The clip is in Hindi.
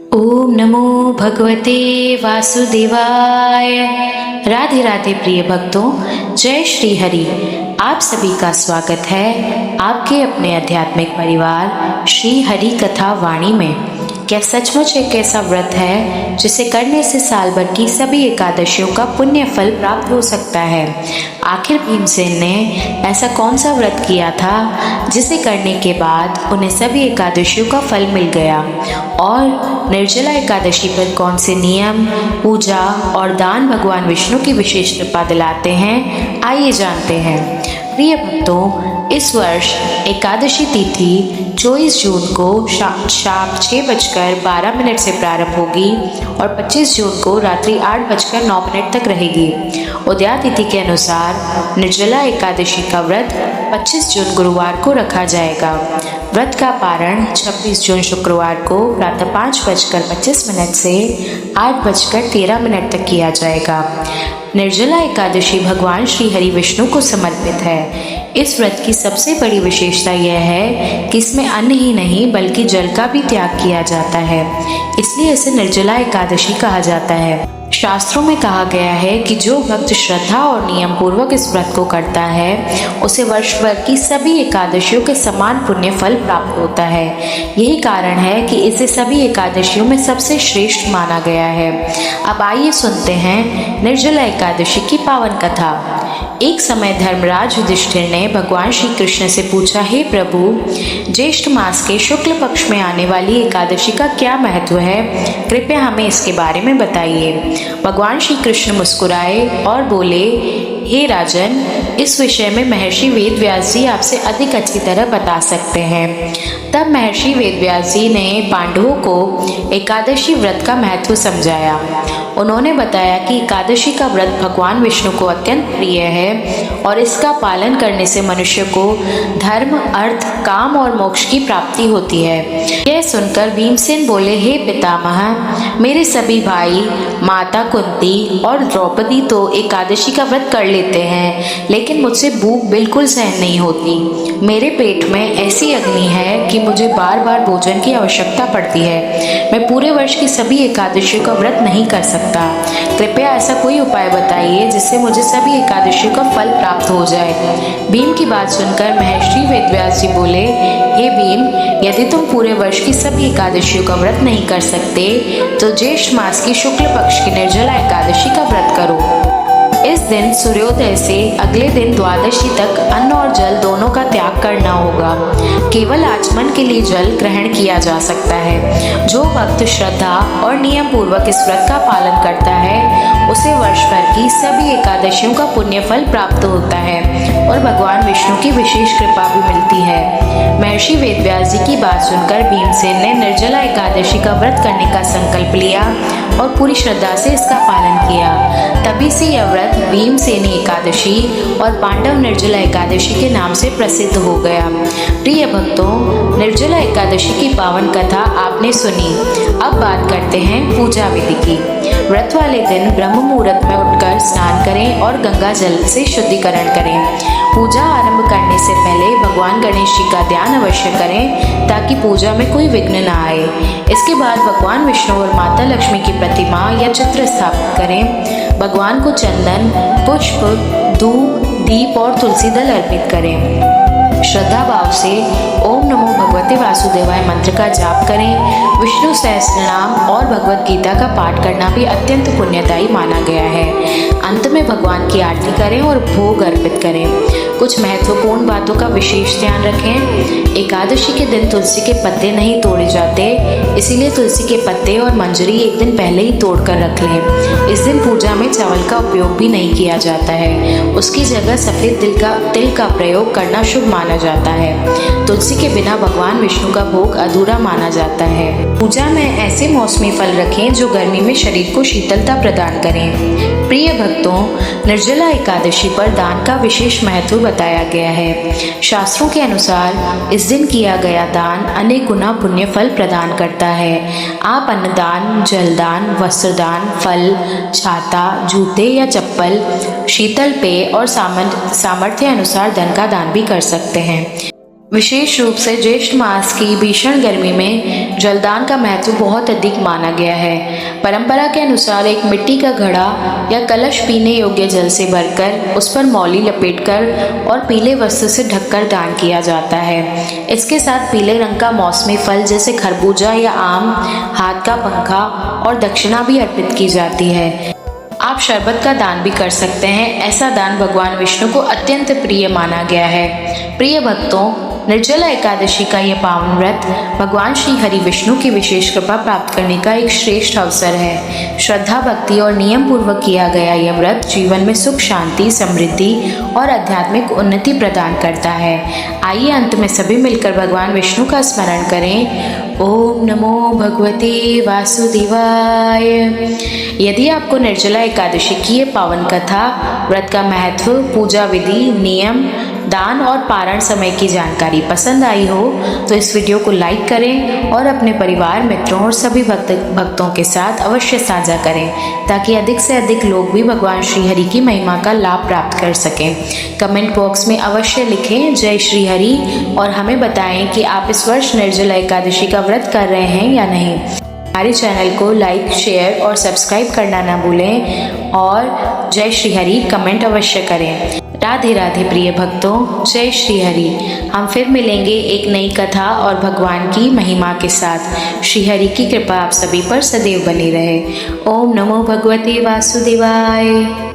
ओम नमो भगवते वासुदेवाय। राधे राधे प्रिय भक्तों, जय श्री हरि। आप सभी का स्वागत है आपके अपने आध्यात्मिक परिवार श्री हरि कथा वाणी में। क्या सचमुच एक ऐसा व्रत है जिसे करने से साल भर की सभी एकादशियों का पुण्य फल प्राप्त हो सकता है? आखिर भीमसेन ने ऐसा कौन सा व्रत किया था जिसे करने के बाद उन्हें सभी एकादशियों का फल मिल गया? और निर्जला एकादशी पर कौन से नियम, पूजा और दान भगवान विष्णु की विशेष कृपा दिलाते हैं, आइए जानते हैं। प्रिय भक्तों, इस वर्ष एकादशी तिथि 24 जून को शाम 6:12 से प्रारंभ होगी और 25 जून को रात्रि 8:09 तक रहेगी। उदया तिथि के अनुसार निर्जला एकादशी का व्रत 25 जून गुरुवार को रखा जाएगा। व्रत का पारण 26 जून शुक्रवार को प्रातः 5:25 से 8:13 तक किया जाएगा। निर्जला एकादशी भगवान श्री हरि विष्णु को समर्पित है। इस व्रत की सबसे बड़ी विशेषता यह है कि इसमें अन्न ही नहीं बल्कि जल का भी त्याग किया जाता है, इसलिए इसे निर्जला एकादशी कहा जाता है। शास्त्रों में कहा गया है कि जो भक्त श्रद्धा और नियम पूर्वक इस व्रत को करता है उसे वर्ष भर की सभी एकादशियों के समान पुण्य फल प्राप्त होता है। यही कारण है कि इसे सभी एकादशियों में सबसे श्रेष्ठ माना गया है। अब आइए सुनते हैं निर्जला एकादशी की पावन कथा। एक समय धर्मराज युधिष्ठिर ने भगवान श्री कृष्ण से पूछा, हे प्रभु, ज्येष्ठ मास के शुक्ल पक्ष में आने वाली एकादशी का क्या महत्व है? कृपया हमें इसके बारे में बताइए। भगवान श्री कृष्ण मुस्कुराए और बोले, हे राजन, इस विषय में महर्षि वेदव्यास जी आपसे अधिक अच्छी तरह बता सकते हैं। तब महर्षि वेदव्यास जी ने पांडवों को एकादशी व्रत का महत्व समझाया। उन्होंने बताया कि एकादशी का व्रत भगवान विष्णु को अत्यंत प्रिय है और इसका पालन करने से मनुष्य को धर्म, अर्थ, काम और मोक्ष की प्राप्ति होती है। यह सुनकर भीमसेन बोले, हे पितामह, मेरे सभी भाई, माता कुंती और द्रौपदी तो एकादशी का व्रत कर लेते हैं, लेकिन मुझसे भूख बिल्कुल सहन नहीं होती। मेरे पेट में ऐसी अग्नि है कि मुझे बार बार भोजन की आवश्यकता पड़ती है। मैं पूरे वर्ष की सभी एकादशियों का व्रत नहीं कर सकता। कृपया ऐसा कोई उपाय बताइए जिससे मुझे सभी एकादशियों का फल प्राप्त हो जाए। भीम की बात सुनकर महर्षि वेदव्यास जी बोले, हे भीम, यदि तुम पूरे वर्ष की सभी एकादशियों का व्रत नहीं कर सकते तो ज्येष्ठ मास की शुक्ल पक्ष की निर्जला एकादशी का व्रत करो। इस दिन सूर्योदय से अगले दिन द्वादशी तक अन्न और जल दोनों का त्याग करना होगा। केवल आचमन के लिए जल ग्रहण किया जा सकता है। जो भक्त श्रद्धा और नियम पूर्वक इस व्रत का पालन करता है उसे वर्ष भर की सभी एकादशियों का पुण्य फल प्राप्त होता है और भगवान विष्णु की विशेष कृपा भी मिलती है। महर्षि वेदव्यास जी की बात सुनकर भीमसेन ने निर्जला एकादशी का व्रत करने का संकल्प लिया और पूरी श्रद्धा से इसका पालन किया। तभी से यह व्रत भीमसेनी एकादशी और पांडव निर्जला एकादशी के नाम से प्रसिद्ध हो गया। प्रिय भक्तों, निर्जला एकादशी की पावन कथा आपने सुनी। अब बात करते हैं पूजा विधि की। व्रत वाले दिन ब्रह्म मुहूर्त में उठकर स्नान करें और गंगा जल से शुद्धिकरण करें। पूजा आरंभ करने से पहले भगवान गणेश जी का ध्यान अवश्य करें ताकि पूजा में कोई विघ्न न आए। इसके बाद भगवान विष्णु और माता लक्ष्मी की प्रतिमा या चित्र स्थापित करें। भगवान को चंदन, पुष्प, धूप, दीप और तुलसी दल अर्पित करें। श्रद्धा भाव से ओम नमो भगवते वासुदेवाय मंत्र का जाप करें। विष्णु सहस्त्रनाम और भगवत गीता का पाठ करना भी अत्यंत पुण्यदायी माना गया है। अंत में भगवान की आरती करें और भोग अर्पित करें। कुछ महत्वपूर्ण बातों का विशेष ध्यान रखें। एकादशी के दिन तुलसी के पत्ते नहीं तोड़े जाते, इसीलिए तुलसी के पत्ते और मंजरी एक दिन पहले ही तोड़ कर रख लें। इस दिन पूजा में चावल का उपयोग भी नहीं किया जाता है। उसकी जगह सफेद तिल का प्रयोग करना शुभ माना जाता है। तुलसी के बिना भगवान विष्णु का भोग अधूरा माना जाता है। पूजा में ऐसे मौसमी फल रखें जो गर्मी में शरीर को शीतलता प्रदान करें। प्रिय भक्तों, निर्जला एकादशी पर दान का विशेष महत्व बताया गया है। शास्त्रों के अनुसार इस दिन किया गया दान अनेक गुना पुण्य फल प्रदान करता है। आप अन्नदान, जलदान, वस्त्रदान, फल, छाता, जूते या चप्पल, शीतल पेय और सामर्थ्य अनुसार धन का दान भी कर सकते हैं। विशेष रूप से ज्येष्ठ मास की भीषण गर्मी में जलदान का महत्व बहुत अधिक माना गया है। परंपरा के अनुसार एक मिट्टी का घड़ा या कलश पीने योग्य जल से भरकर उस पर मौली लपेटकर और पीले वस्त्र से ढककर दान किया जाता है। इसके साथ पीले रंग का मौसमी फल जैसे खरबूजा या आम, हाथ का पंखा और दक्षिणा भी अर्पित की जाती है। आप शरबत का दान भी कर सकते हैं। ऐसा दान भगवान विष्णु को अत्यंत प्रिय माना गया है। प्रिय भक्तों, निर्जला एकादशी का यह पावन व्रत भगवान श्री हरि विष्णु की विशेष कृपा प्राप्त करने का एक श्रेष्ठ अवसर है। श्रद्धा, भक्ति और नियम पूर्वक किया गया यह व्रत जीवन में सुख, शांति, समृद्धि और आध्यात्मिक उन्नति प्रदान करता है। आइए अंत में सभी मिलकर भगवान विष्णु का स्मरण करें। ओम नमो भगवते वासुदेवाय। यदि आपको निर्जला एकादशी की ये पावन कथा, व्रत का महत्व, पूजा विधि, नियम, दान और पारण समय की जानकारी पसंद आई हो तो इस वीडियो को लाइक करें और अपने परिवार, मित्रों और सभी भक्तों के साथ अवश्य साझा करें ताकि अधिक से अधिक लोग भी भगवान श्री हरि की महिमा का लाभ प्राप्त कर सकें। कमेंट बॉक्स में अवश्य लिखें जय श्री हरि और हमें बताएं कि आप इस वर्ष निर्जला एकादशी का व्रत कर रहे हैं या नहीं। हमारे चैनल को लाइक, शेयर और सब्सक्राइब करना ना भूलें और जय श्री हरि कमेंट अवश्य करें। राधे राधे प्रिय भक्तों, जय श्री हरि। हम फिर मिलेंगे एक नई कथा और भगवान की महिमा के साथ। श्री हरि की कृपा आप सभी पर सदैव बनी रहे। ओम नमो भगवते वासुदेवाय।